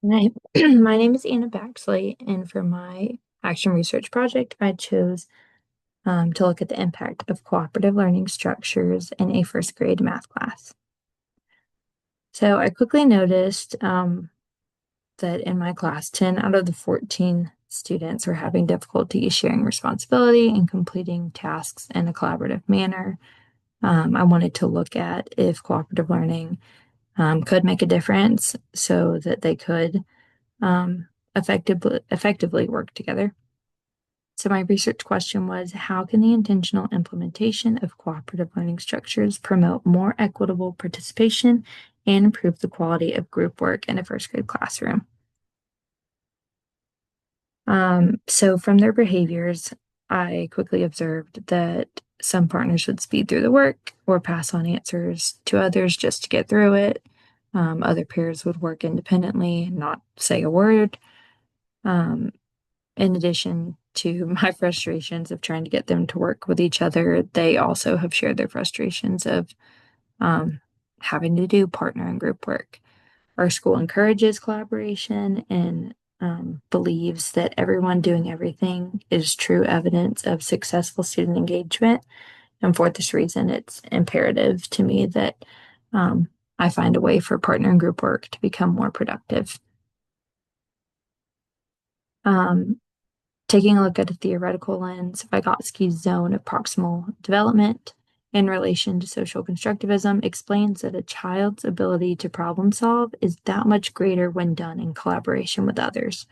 Hi, my name is Anna Baxley, and for my action research project, I chose to look at the impact of cooperative learning structures in a first grade math class. So I quickly noticed that in my class, 10 out of the 14 students were having difficulty sharing responsibility and completing tasks in a collaborative manner. I wanted to look at if cooperative learning could make a difference so that they could effectively work together. So my research question was, how can the intentional implementation of cooperative learning structures promote more equitable participation and improve the quality of group work in a first grade classroom? So from their behaviors, I quickly observed that some partners would speed through the work or pass on answers to others just to get through it. Other pairs would work independently and not say a word. Um, in addition to my frustrations of trying to get them to work with each other, they also have shared their frustrations of um, having to do partner and group work. Our school encourages collaboration and believes that everyone doing everything is true evidence of successful student engagement. And for this reason, it's imperative to me that um, I find a way for partner and group work to become more productive. Um, Taking a look at a theoretical lens, Vygotsky's zone of proximal development in relation to social constructivism explains that a child's ability to problem solve is that much greater when done in collaboration with others.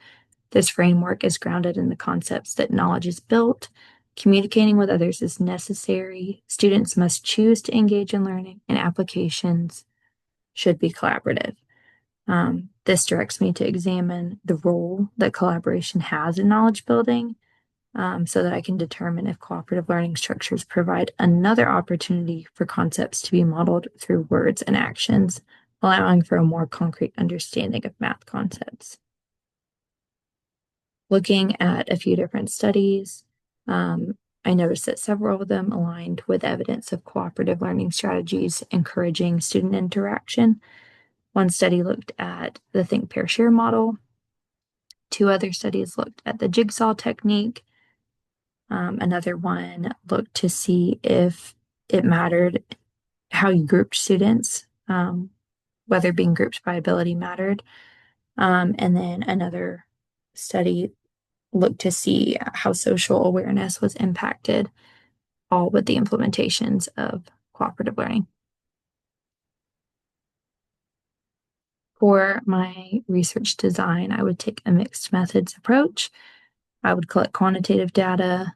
This framework is grounded in the concepts that knowledge is built, communicating with others is necessary, students must choose to engage in learning, and applications should be collaborative. This directs me to examine the role that collaboration has in knowledge building so that I can determine if cooperative learning structures provide another opportunity for concepts to be modeled through words and actions, allowing for a more concrete understanding of math concepts. Looking at a few different studies, I noticed that several of them aligned with evidence of cooperative learning strategies encouraging student interaction. One study looked at the think, pair, share model. Two other studies looked at the jigsaw technique. Another one looked to see if it mattered how you grouped students, whether being grouped by ability mattered. And then another study looked to see how social awareness was impacted, all with the implementations of cooperative learning. For my research design, I would take a mixed methods approach. I would collect quantitative data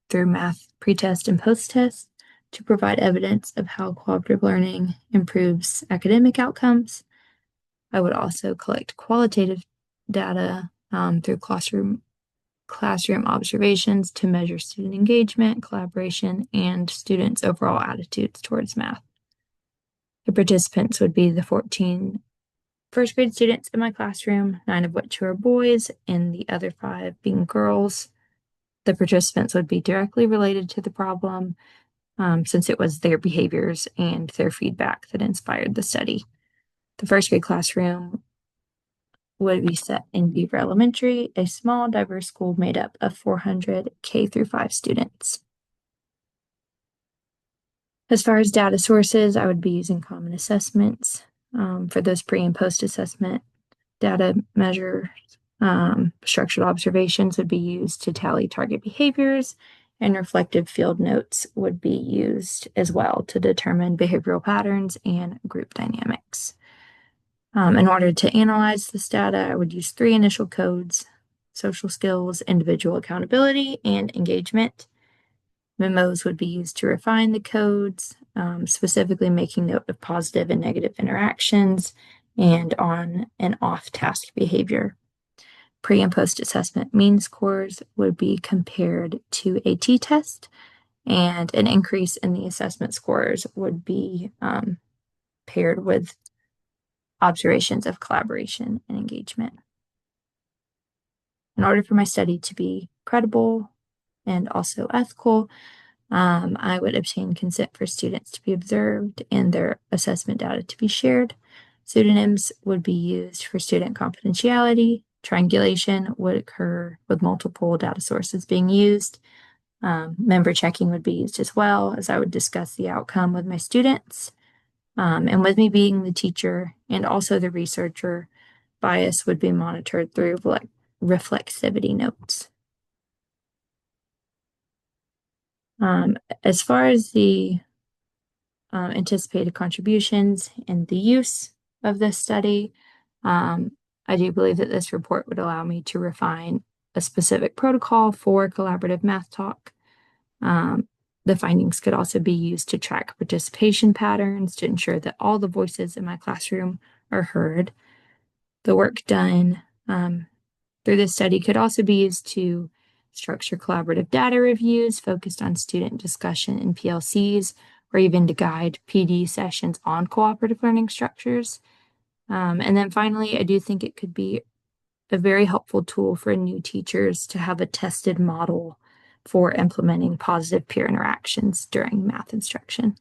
through math pretest and post-test to provide evidence of how cooperative learning improves academic outcomes. I would also collect qualitative data through classroom observations to measure student engagement, collaboration, and students' overall attitudes towards math. The participants would be the 14 first grade students in my classroom, 9 of which were boys, and the other 5 being girls. The participants would be directly related to the problem, since it was their behaviors and their feedback that inspired the study. The first grade classroom would be set in Beaver Elementary, a small, diverse school made up of 400 K through 5 students. As far as data sources, I would be using common assessments for those pre and post assessment data measures. Structured observations would be used to tally target behaviors, and reflective field notes would be used as well to determine behavioral patterns and group dynamics. In order to analyze this data, I would use 3 initial codes: social skills, individual accountability, and engagement. Memos would be used to refine the codes, specifically making note of positive and negative interactions and on and off task behavior. Pre and post assessment mean scores would be compared to a t test, and an increase in the assessment scores would be paired with observations of collaboration and engagement. In order for my study to be credible and also ethical, I would obtain consent for students to be observed and their assessment data to be shared. Pseudonyms would be used for student confidentiality. Triangulation would occur with multiple data sources being used. Member checking would be used as well, as I would discuss the outcome with my students. And with me being the teacher and also the researcher, bias would be monitored through like reflexivity notes. As far as the anticipated contributions and the use of this study, I do believe that this report would allow me to refine a specific protocol for collaborative math talk. The findings could also be used to track participation patterns to ensure that all the voices in my classroom are heard. The work done through this study could also be used to structure collaborative data reviews focused on student discussion in PLCs, or even to guide PD sessions on cooperative learning structures. And then finally, I do think it could be a very helpful tool for new teachers to have a tested model for implementing positive peer interactions during math instruction.